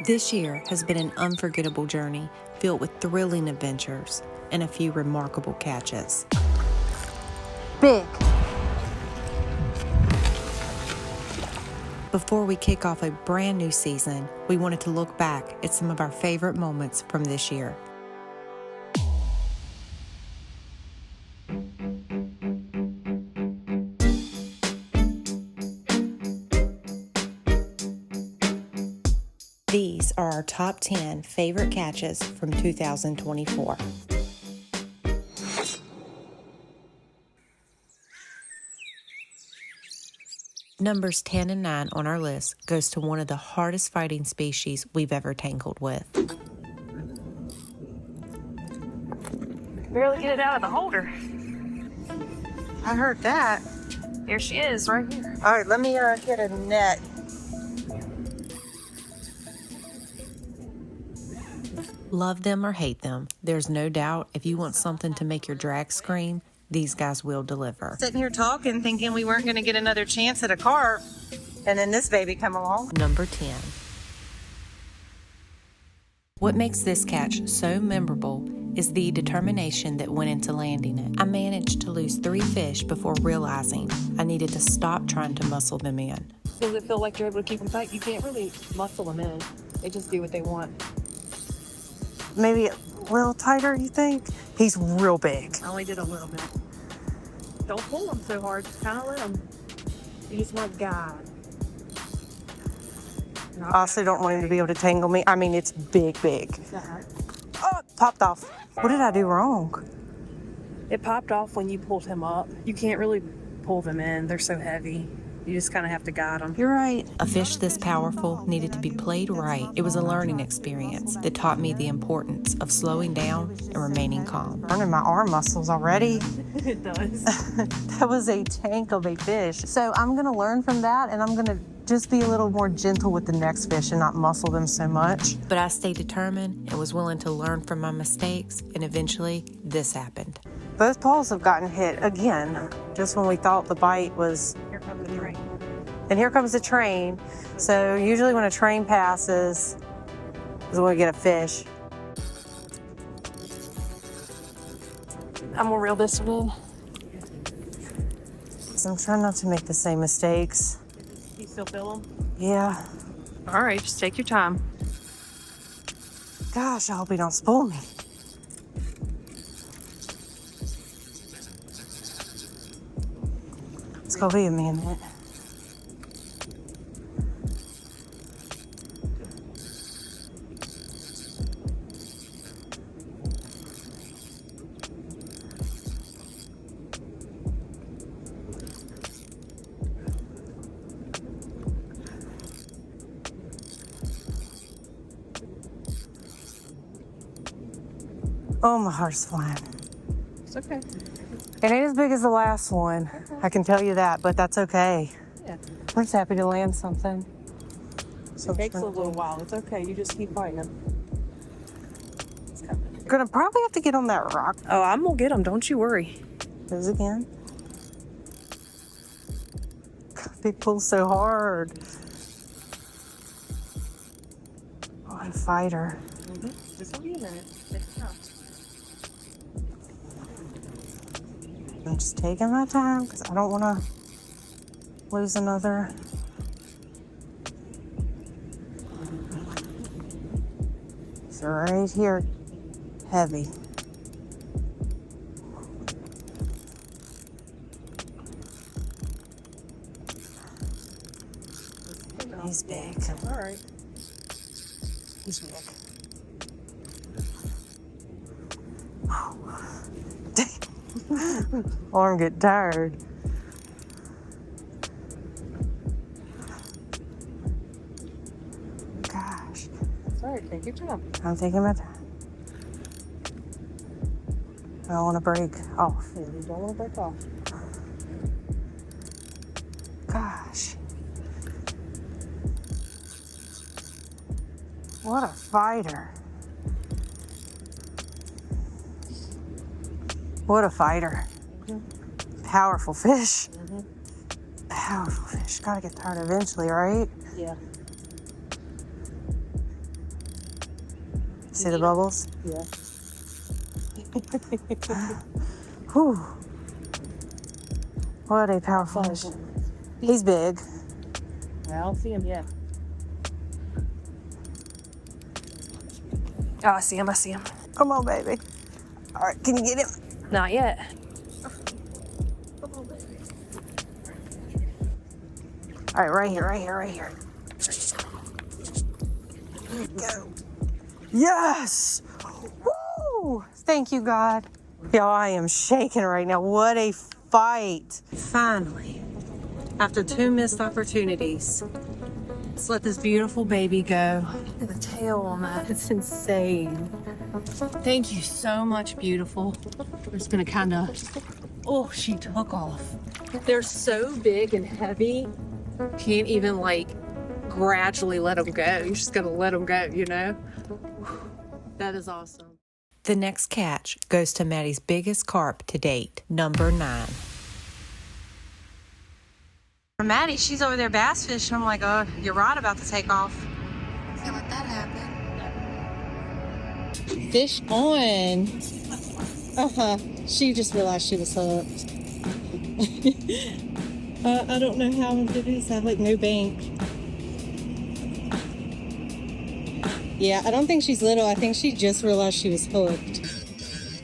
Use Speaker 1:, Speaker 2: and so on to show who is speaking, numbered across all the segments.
Speaker 1: This year has been an unforgettable journey filled with thrilling adventures and a few remarkable catches.
Speaker 2: Big.
Speaker 1: Before we kick off a brand new season, we wanted to look back at some of our favorite moments from this year. These are our top 10 favorite catches from 2024. Numbers 10 and 9 on our list goes to one of the hardest fighting species we've ever tangled with.
Speaker 3: Barely get it out of the holder.
Speaker 2: I heard that.
Speaker 3: Here she is, right here.
Speaker 2: All right, let me get a net.
Speaker 1: Love them or hate them, there's no doubt if you want something to make your drag scream, these guys will deliver.
Speaker 2: Sitting here talking, thinking we weren't going to get another chance at a carp, and then this baby come along.
Speaker 1: Number 10. What makes this catch so memorable is the determination that went into landing it. I managed to lose 3 fish before realizing I needed to stop trying to muscle them in.
Speaker 3: Does it feel like you're able to keep them tight? You can't really muscle them in. They just do what they want.
Speaker 2: Maybe a little tighter, you think? He's real big.
Speaker 3: I only did a little bit. Don't pull them so hard. Just kind of let them. You just want God.
Speaker 2: I also don't want him to be able to tangle me. I mean, it's big. Oh, popped off. What did I do wrong?
Speaker 3: It popped off when you pulled him up. You can't really pull them in. They're so heavy. You just kind of have to guide them.
Speaker 2: You're right.
Speaker 1: A fish this powerful needed to be played right. It was a learning experience that taught me the importance of slowing down and remaining calm.
Speaker 2: Burning my arm muscles already.
Speaker 3: It does.
Speaker 2: That was a tank of a fish. So I'm going to learn from that, and I'm going to just be a little more gentle with the next fish and not muscle them so much.
Speaker 1: But I stayed determined and was willing to learn from my mistakes, and eventually this happened.
Speaker 2: Both paws have gotten hit again, just when we thought the bite was...
Speaker 3: Here comes the train.
Speaker 2: And here comes the train. So usually when a train passes is when we get a fish.
Speaker 3: I'm gonna reel this one
Speaker 2: So I'm trying not to make the same mistakes.
Speaker 3: in. You still feel them?
Speaker 2: Yeah.
Speaker 3: All right, just take your time.
Speaker 2: Gosh, I hope he don't spoil me. It's gonna be a minute. Oh, my heart's flying.
Speaker 3: It's okay.
Speaker 2: It ain't as big as the last one. I can tell you that, but that's okay.
Speaker 3: Yeah.
Speaker 2: I'm just happy to land something.
Speaker 3: It takes a little while. It's okay. You just keep fighting them. It's coming.
Speaker 2: Gonna probably have to get on that rock.
Speaker 3: Oh, I'm gonna get them. Don't you worry.
Speaker 2: Goes again. They pull so hard. What a fighter.
Speaker 3: This will be a minute. Take your time.
Speaker 2: I'm just taking my time because I don't want to lose another. So right here, heavy. He's big.
Speaker 3: All right.
Speaker 2: He's big. Oh. Arm get tired. Gosh.
Speaker 3: It's all right. Take your time.
Speaker 2: I'm taking my time. I don't want to break off.
Speaker 3: Yeah, you don't want to break off.
Speaker 2: Gosh. What a fighter. What a fighter. Powerful fish. Powerful fish. Gotta get tired eventually, right?
Speaker 3: Yeah.
Speaker 2: See the bubbles?
Speaker 3: Yeah.
Speaker 2: Whew. What a powerful fish. He's big.
Speaker 3: I don't see him yet. Oh, I see him. I see him.
Speaker 2: Come on, baby. All right, can you get him?
Speaker 3: Not yet.
Speaker 2: All right, right here, right here, right here. There you go. Yes! Woo! Thank you, God. Y'all, I am shaking right now. What a fight. Finally, after 2 missed opportunities, let's let this beautiful baby go. Look at the tail on that. It's insane. Thank you so much, beautiful. I'm just gonna kind of, oh, she took off. They're so big and heavy. Can't even like gradually let them go. You're just gonna let them go, you know? That is awesome.
Speaker 1: The next catch goes to Maddie's biggest carp to date, number 9.
Speaker 2: Maddie, she's over there bass fishing. I'm like, oh, your rod about to take off.
Speaker 1: Can't let that happen.
Speaker 2: Fish on. She just realized she was hooked. I don't know how it is. I have like no bank. Yeah, I don't think she's little. I think she just realized she was hooked.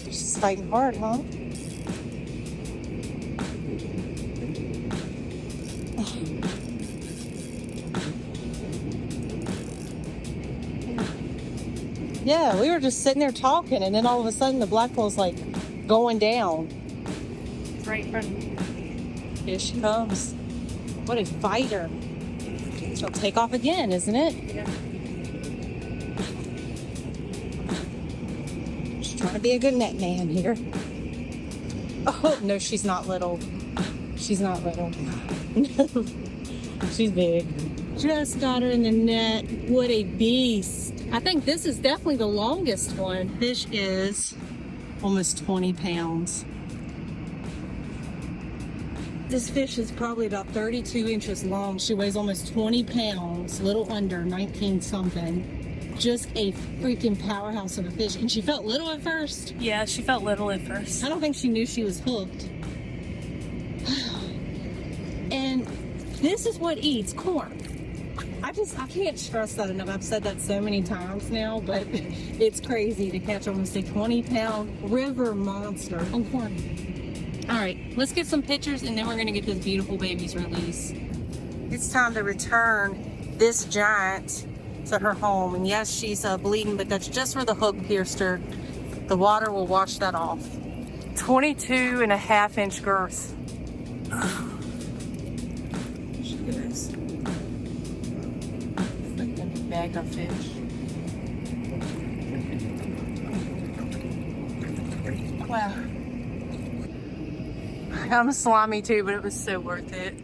Speaker 2: She's fighting hard, huh? Yeah, we were just sitting there talking, and then all of a sudden the blackpoll's like going down.
Speaker 3: It's right in front of me.
Speaker 2: Here she comes. What a fighter. She'll take off again, isn't it?
Speaker 3: Yeah.
Speaker 2: She's trying to be a good net man here. Oh, no, she's not little. She's not little. No, she's big. Just got her in the net. What a beast. I think this is definitely the longest one. Fish is almost 20 pounds. This fish is probably about 32 inches long. She weighs almost 20 pounds, little under 19 something. Just a freaking powerhouse of a fish. And she felt little at first.
Speaker 3: Yeah, she felt little at first.
Speaker 2: I don't think she knew she was hooked. And this is what eats corn. I can't stress that enough. I've said that so many times now, but it's crazy to catch almost a 20-pound river monster on corn. All right, let's get some pictures and then we're gonna get this beautiful baby's release. It's time to return this giant to her home. And yes, she's bleeding, but that's just where the hook pierced her. The water will wash that off. 22.5-inch girth. She goes. Freaking bag of fish. Wow. I'm slimy too, but it was so worth it.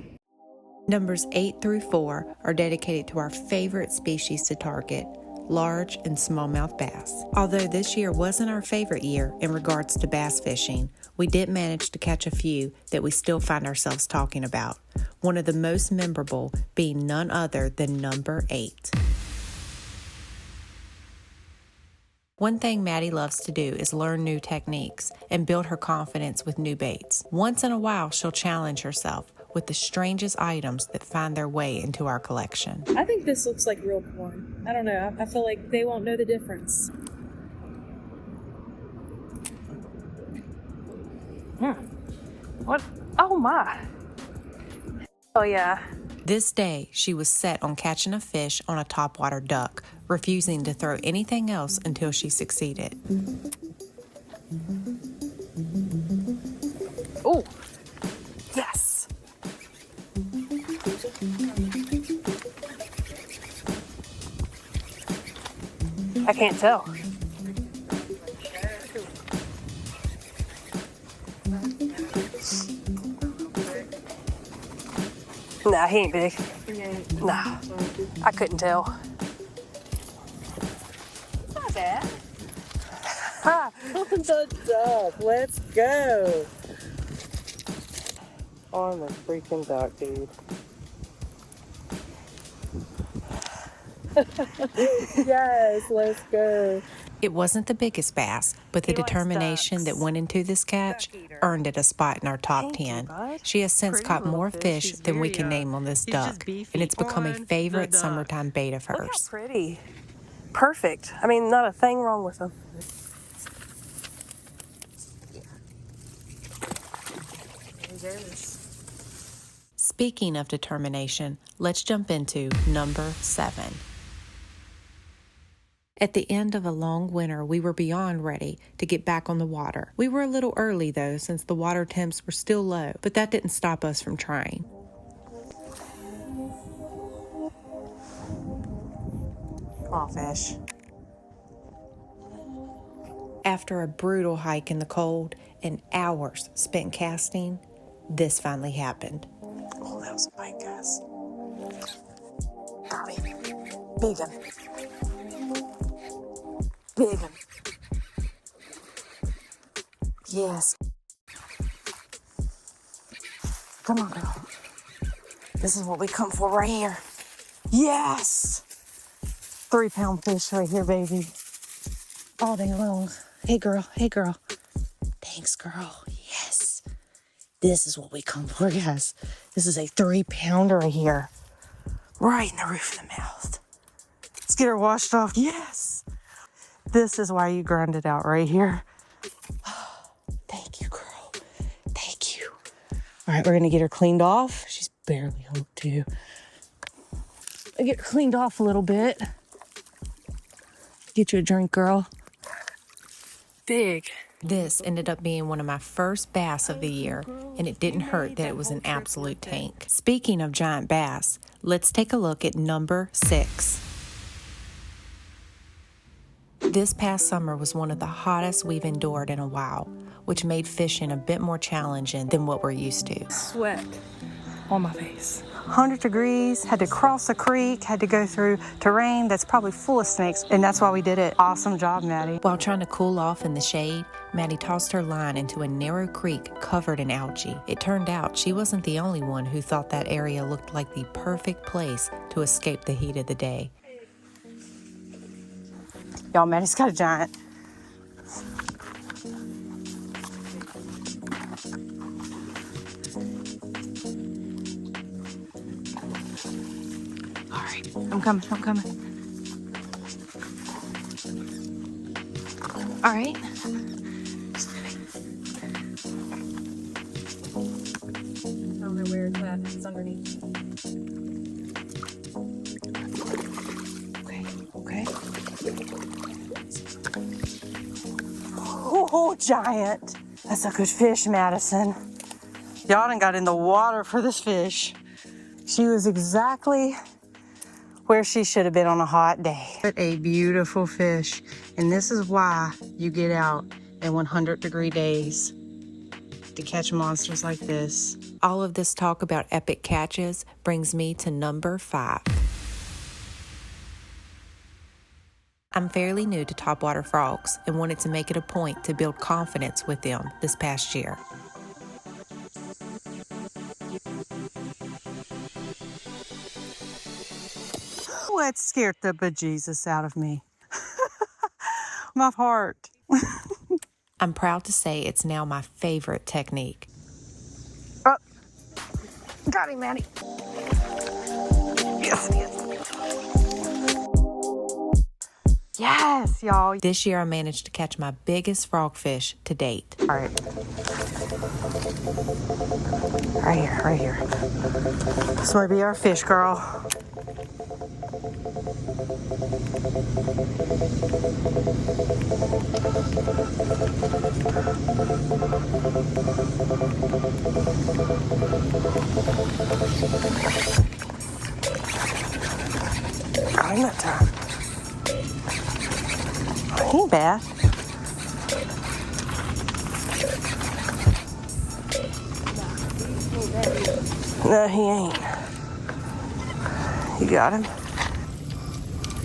Speaker 1: Numbers 8 through 4 are dedicated to our favorite species to target, large and smallmouth bass. Although this year wasn't our favorite year in regards to bass fishing, we did manage to catch a few that we still find ourselves talking about. One of the most memorable being none other than number 8. One thing Maddie loves to do is learn new techniques and build her confidence with new baits. Once in a while, she'll challenge herself with the strangest items that find their way into our collection.
Speaker 3: I think this looks like real corn. I don't know. I feel like they won't know the difference. What? Oh my. Oh yeah.
Speaker 1: This day, she was set on catching a fish on a topwater duck, refusing to throw anything else until she succeeded.
Speaker 3: Oh, yes. I can't tell. Nah, he ain't big. Nah, I couldn't tell. Not bad. Ha! On the duck. Let's go. On the freaking duck, dude. Yes, let's go.
Speaker 1: It wasn't the biggest bass, but the
Speaker 3: He likes
Speaker 1: determination that
Speaker 3: ducks.
Speaker 1: went into this catch
Speaker 3: Duck eater.
Speaker 1: earned it a spot in our top
Speaker 3: Thank you,
Speaker 1: 10.
Speaker 3: bud.
Speaker 1: She has since
Speaker 2: Pretty
Speaker 1: caught
Speaker 2: little
Speaker 1: more
Speaker 2: fish.
Speaker 1: fish
Speaker 2: He's
Speaker 1: than we
Speaker 2: very,
Speaker 1: can name on this
Speaker 2: he's just
Speaker 1: duck,
Speaker 2: beefy.
Speaker 1: and it's become a
Speaker 2: Corn,
Speaker 1: favorite
Speaker 2: the duck.
Speaker 1: summertime bait of
Speaker 3: Look how
Speaker 1: hers.
Speaker 3: pretty. Perfect. I mean, not a thing wrong with them.
Speaker 1: Speaking of determination, let's jump into number 7. At the end of a long winter, we were beyond ready to get back on the water. We were a little early, though, since the water temps were still low, but that didn't stop us from trying.
Speaker 2: Aw, fish.
Speaker 1: After a brutal hike in the cold and hours spent casting, this finally happened.
Speaker 2: Oh, that was a bite, guys. Got him. Big one. Big one. Yes. Come on, girl. This is what we come for right here. Yes! 3-pound fish right here, baby. All day long. Hey, girl. Hey, girl. Thanks, girl. Yes. This is what we come for, guys. This is a 3-pounder right here. Right in the roof of the mouth. Let's get her washed off. Yes. This is why you grind it out right here. Thank you, girl. Thank you. All right, we're going to get her cleaned off. She's barely hooked, too. I get her cleaned off a little bit. Get you a drink, girl.
Speaker 3: Big.
Speaker 1: This ended up being one of my first bass of the year, and it didn't hurt that it was an absolute tank. Speaking of giant bass, let's take a look at number 6. This past summer was one of the hottest we've endured in a while, which made fishing a bit more challenging than what we're used to.
Speaker 3: Sweat on my face.
Speaker 2: 100 degrees, had to cross a creek, had to go through terrain that's probably full of snakes, and that's why we did it. Awesome job, Maddie.
Speaker 1: While trying to cool off in the shade, Maddie tossed her line into a narrow creek covered in algae. It turned out she wasn't the only one who thought that area looked like the perfect place to escape the heat of the day.
Speaker 2: Y'all, Maddie's got a giant. All right, I'm coming. All right.
Speaker 3: I don't know where it's at. It's underneath.
Speaker 2: Okay. Oh, giant. That's a good fish, Madison. Y'all done got in the water for this fish. She was exactly where she should have been on a hot day. What a beautiful fish. And this is why you get out in 100-degree days to catch monsters like this.
Speaker 1: All of this talk about epic catches brings me to number 5. I'm fairly new to topwater frogs and wanted to make it a point to build confidence with them this past year.
Speaker 2: What scared the bejesus out of me? My heart.
Speaker 1: I'm proud to say it's now my favorite technique.
Speaker 2: Oh, got him, Maddie. Yes. Yes, y'all.
Speaker 1: This year I managed to catch my biggest frogfish to date.
Speaker 2: All right. Right here. This might be our fish, girl. Got him that time. He ain't bad. No, he ain't. You got him?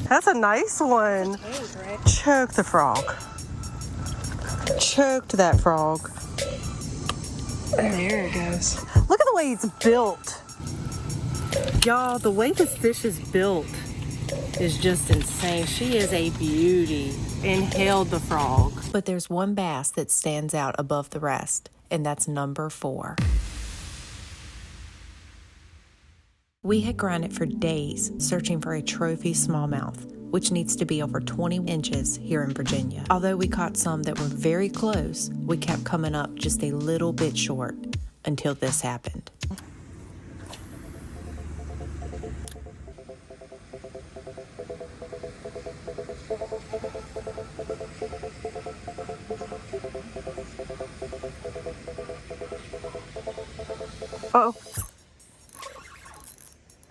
Speaker 2: That's a nice one. Choke the frog. Choked that frog.
Speaker 3: There it goes.
Speaker 2: Look at the way it's built. Y'all, the way this fish is built is just insane. She is a beauty. Inhaled the frog.
Speaker 1: But there's one bass that stands out above the rest, and that's number 4. We had grinded for days searching for a trophy smallmouth, which needs to be over 20 inches here in Virginia. Although we caught some that were very close, we kept coming up just a little bit short until this happened.
Speaker 2: Uh-oh.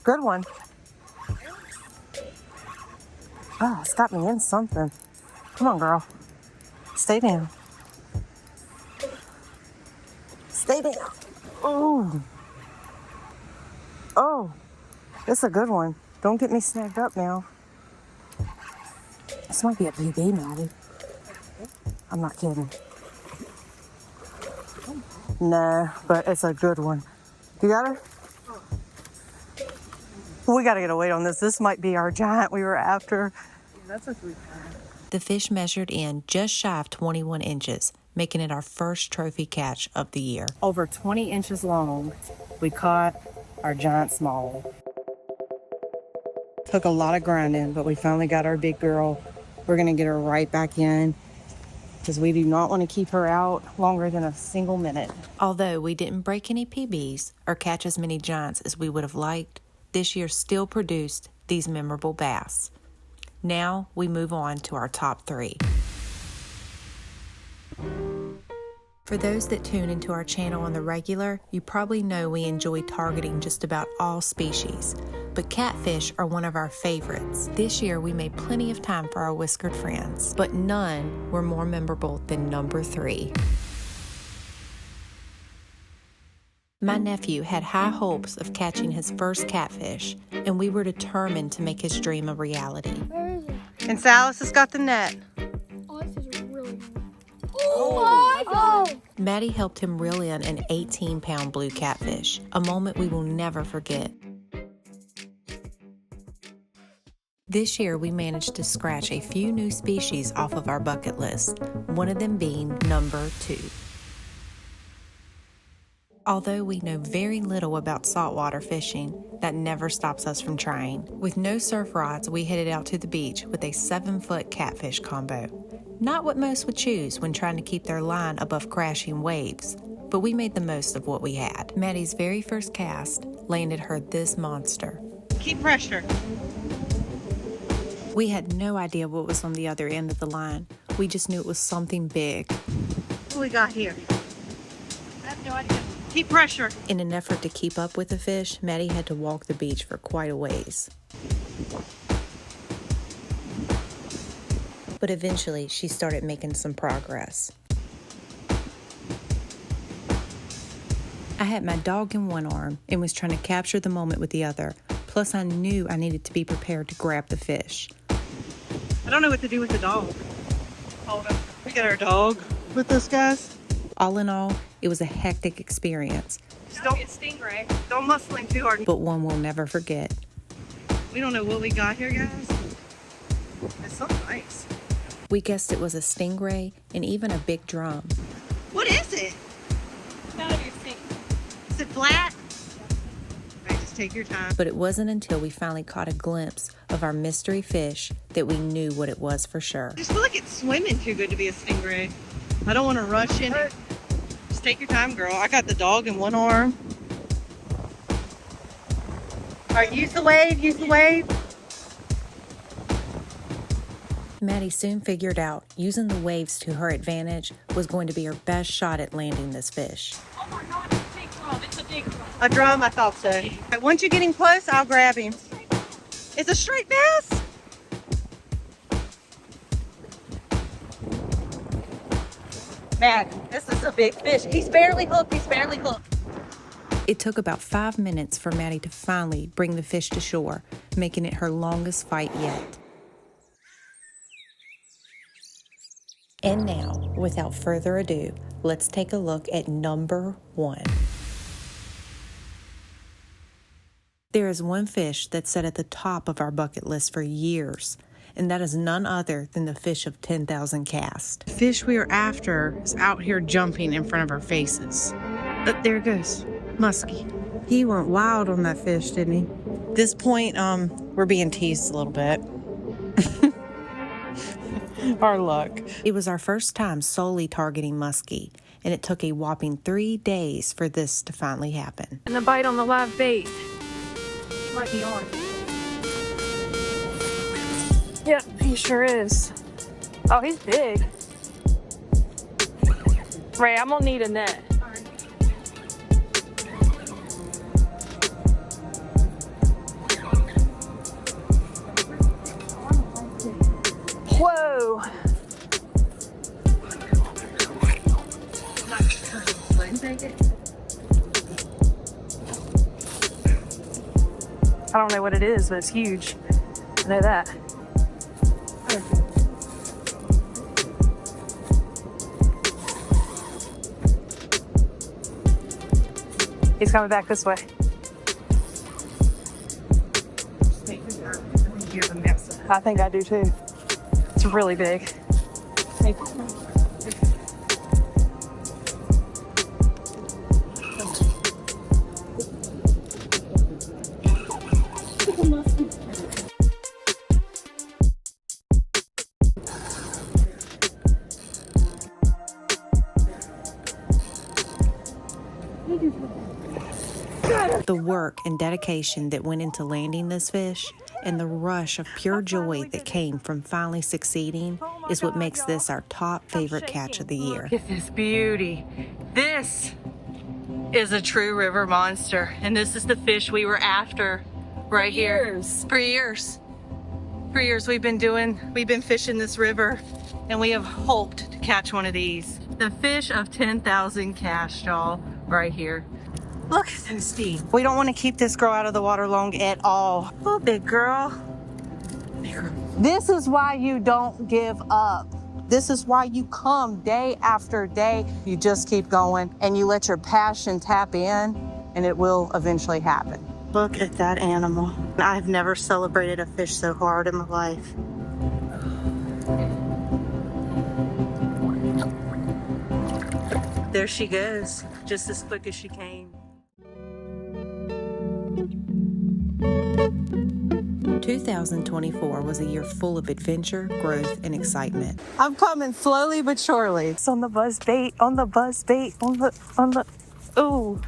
Speaker 2: Good one. Oh, it's got me in something. Come on, girl. Stay down. Stay down. Oh. Oh. This is a good one. Don't get me snagged up now. This might be a PB, Maddie. I'm not kidding. No, but it's a good one. You got her? We got to get a weight on this. This might be our giant we were after.
Speaker 3: That's a 3-pounder.
Speaker 1: The fish measured in just shy of 21 inches, making it our first trophy catch of the year.
Speaker 2: Over 20 inches long, we caught our giant smallie. Took a lot of grinding, but we finally got our big girl. We're going to get her right back in because we do not want to keep her out longer than a single minute.
Speaker 1: Although we didn't break any PBs or catch as many giants as we would have liked, this year still produced these memorable bass. Now we move on to our top 3. For those that tune into our channel on the regular, you probably know we enjoy targeting just about all species, but catfish are one of our favorites. This year we made plenty of time for our whiskered friends, but none were more memorable than number 3. My nephew had high hopes of catching his first catfish, and we were determined to make his dream a reality.
Speaker 4: Where is it?
Speaker 2: And Salis has got the net.
Speaker 4: Oh, this is really good. Oh my God!
Speaker 1: Maddie helped him reel in an 18-pound blue catfish, a moment we will never forget. This year, we managed to scratch a few new species off of our bucket list, one of them being number 2. Although we know very little about saltwater fishing, that never stops us from trying. With no surf rods, we headed out to the beach with a 7-foot catfish combo. Not what most would choose when trying to keep their line above crashing waves, but we made the most of what we had. Maddie's very first cast landed her this monster.
Speaker 2: Keep pressure.
Speaker 1: We had no idea what was on the other end of the line. We just knew it was something big.
Speaker 2: What do we got here?
Speaker 4: I have no idea.
Speaker 2: Keep pressure.
Speaker 1: In an effort to keep up with the fish, Maddie had to walk the beach for quite a ways. But eventually, she started making some progress. I had my dog in one arm and was trying to capture the moment with the other. Plus, I knew I needed to be prepared to grab the fish.
Speaker 2: I don't know what to do with the dog. Hold up. We got our dog with us, guys.
Speaker 1: All in all, it was a hectic experience,
Speaker 2: Don't get stingray. Don't muscle him too hard.
Speaker 1: but one we'll never forget.
Speaker 2: We don't know what we got here, guys. It's so nice.
Speaker 1: We guessed it was a stingray and even a big drum.
Speaker 2: What is it?
Speaker 4: None of your things.
Speaker 2: Is it flat? All right, just take your time.
Speaker 1: But it wasn't until we finally caught a glimpse of our mystery fish that we knew what it was for sure.
Speaker 2: I just feel like it's swimming too good to be a stingray. I don't want to rush in it. Just take your time, girl. I got the dog in one arm. All right, use the wave, use the wave.
Speaker 1: Maddie soon figured out using the waves to her advantage was going to be her best shot at landing this fish.
Speaker 4: Oh my God, it's a big drum. It's a big drum.
Speaker 2: A drum, I thought so. All right, once you get him close, I'll grab him. It's a straight bass. Matt, this is a big fish. He's barely hooked. He's barely hooked.
Speaker 1: It took about 5 minutes for Maddie to finally bring the fish to shore, making it her longest fight yet. And now, without further ado, let's take a look at number 1. There is one fish that's sat at the top of our bucket list for years, and that is none other than the fish of 10,000 cast.
Speaker 2: The fish we are after is out here jumping in front of our faces. There it goes, muskie. He went wild on that fish, didn't he? At this point, we're being teased a little bit. Our luck.
Speaker 1: It was our first time solely targeting muskie, and it took a whopping 3 days for this to finally happen.
Speaker 3: And the bite on the live bait. Might be on. Yep, he sure is. Oh, he's big. Ray, I'm gonna need a net. Whoa. I don't know what it is, but it's huge. I know that. He's coming back this way. I think I do too. It's really big.
Speaker 1: The work and dedication that went into landing this fish and the rush of pure joy that came from finally succeeding is what makes this our top favorite catch of the year.
Speaker 2: Look at this beauty. This is a true river monster, and this is the fish we were after right here. For years. For years we've been fishing this river, and we have hoped to catch one of these. The fish of 10,000 cast, y'all, right here. Look at those feet. We don't want to keep this girl out of the water long at all. Oh, big girl. Big girl. This is why you don't give up. This is why you come day after day. You just keep going and you let your passion tap in, and it will eventually happen. Look at that animal. I've never celebrated a fish so hard in my life. There she goes, just as quick as she came.
Speaker 1: 2024 was a year full of adventure, growth, and excitement.
Speaker 2: I'm coming slowly but surely.
Speaker 3: It's on the buzz bait, on the buzz bait, on the, ooh.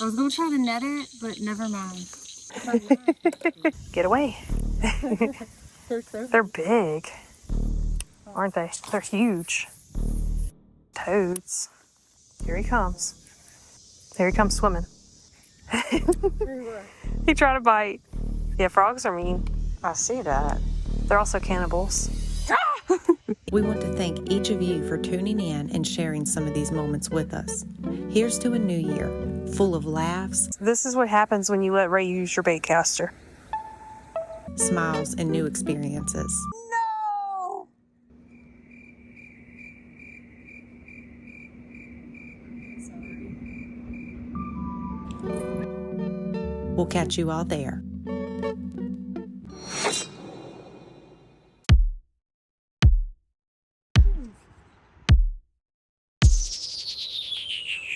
Speaker 4: I was gonna try to net it, but never mind.
Speaker 3: Get away. They're big, aren't they? They're huge. Toads. Here he comes. Here he comes swimming. He tried to bite. Yeah, frogs are mean.
Speaker 2: I see that.
Speaker 3: They're also cannibals.
Speaker 1: We want to thank each of you for tuning in and sharing some of these moments with us. Here's to a new year, full of laughs,
Speaker 3: This is what happens when you let Ray use your bait caster.
Speaker 1: smiles, and new experiences.
Speaker 2: No!
Speaker 1: We'll catch you all there.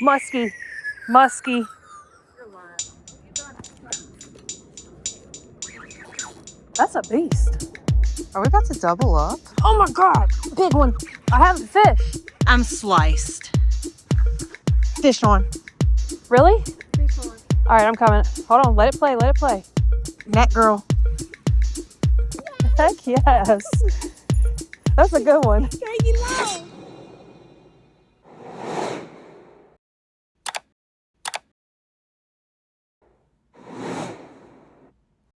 Speaker 3: Muskie. Muskie. That's a beast.
Speaker 2: Are we about to double up?
Speaker 3: Oh my God. Big one. I have a fish.
Speaker 2: I'm sliced. Fish on.
Speaker 3: Really? All right, I'm coming. Hold on. Let it play. Let it play.
Speaker 2: Net girl.
Speaker 3: Heck yes. That's a good one.
Speaker 4: Draggy long.